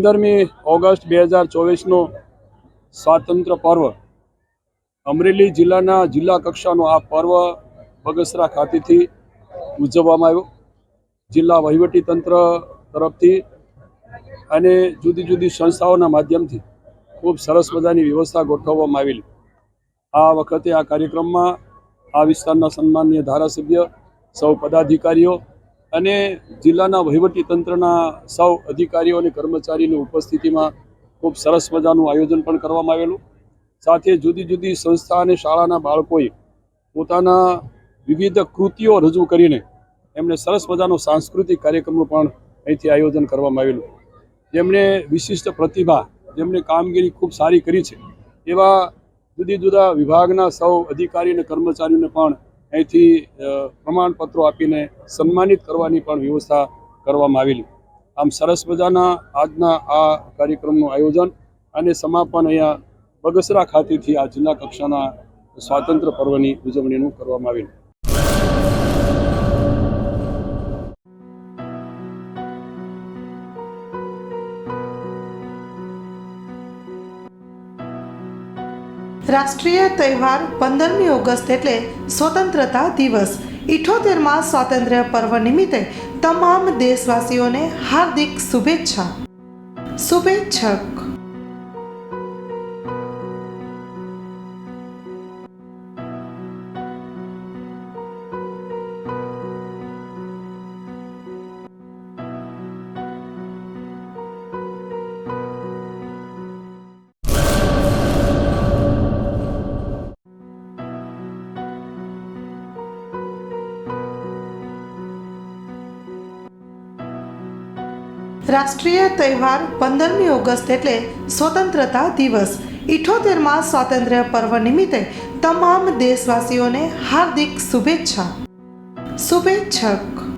15મી August 2024નો સ્વાતંત્ર્ય પર્વ અમરેલી જિલ્લાના જિલ્લા કક્ષાનો આ પર્વ બગસરા ખાતેથી ઉજવવામાં આવ્યો। જિલ્લા વહીવટીતંત્ર તરફથી અને જુદી જુદી સંસ્થાઓના માધ્યમથી ખૂબ સરસ મજાની વ્યવસ્થા ગોઠવવામાં આવેલી। આ વખતે આ કાર્યક્રમમાં આ વિસ્તારના સન્માનીય ધારાસભ્ય, સૌ પદાધિકારીઓ અને જિલ્લાના વહીવટીતંત્રના સૌ અધિકારીઓ અને કર્મચારીની ઉપસ્થિતિમાં ખૂબ સરસ મજાનું આયોજન પણ કરવામાં આવેલું। સાથે જુદી જુદી સંસ્થા અને શાળાના બાળકોએ પોતાના વિવિધ કૃતિઓ રજૂ કરીને એમને સરસ મજાનો સાંસ્કૃતિક કાર્યક્રમનું પણ અહીંથી આયોજન કરવામાં આવેલું। જેમણે વિશિષ્ટ પ્રતિભા, જેમણે કામગીરી ખૂબ સારી કરી છે એવા જુદી જુદા વિભાગના સૌ અધિકારી અને કર્મચારીઓને પણ અહીંથી પ્રમાણપત્રો આપીને સન્માનિત કરવાની પણ વ્યવસ્થા કરવામાં આવેલી। આમ સરસ મજાના આજના આ કાર્યક્રમનું આયોજન અને સમાપન અહીંયા બગસરા ખાતેથી આ જિલ્લા કક્ષાના સ્વાતંત્ર્ય પર્વની ઉજવણીનું કરવામાં આવેલું। રાષ્ટ્રીય તહેવાર 15મી ઓગસ્ટ એટલે સ્વતંત્રતા દિવસ 78માં સ્વાતંત્ર્ય પર્વ નિમિત્તે તમામ દેશવાસીઓને હાર્દિક શુભેચ્છા। શુભેચ્છક રાષ્ટ્રીય તહેવાર 15મી ઓગસ્ટ એટલે સ્વતંત્રતા દિવસ 78માં સ્વાતંત્ર્ય પર્વ નિમિત્તે તમામ દેશવાસીઓને હાર્દિક શુભેચ્છા। શુભેચ્છક।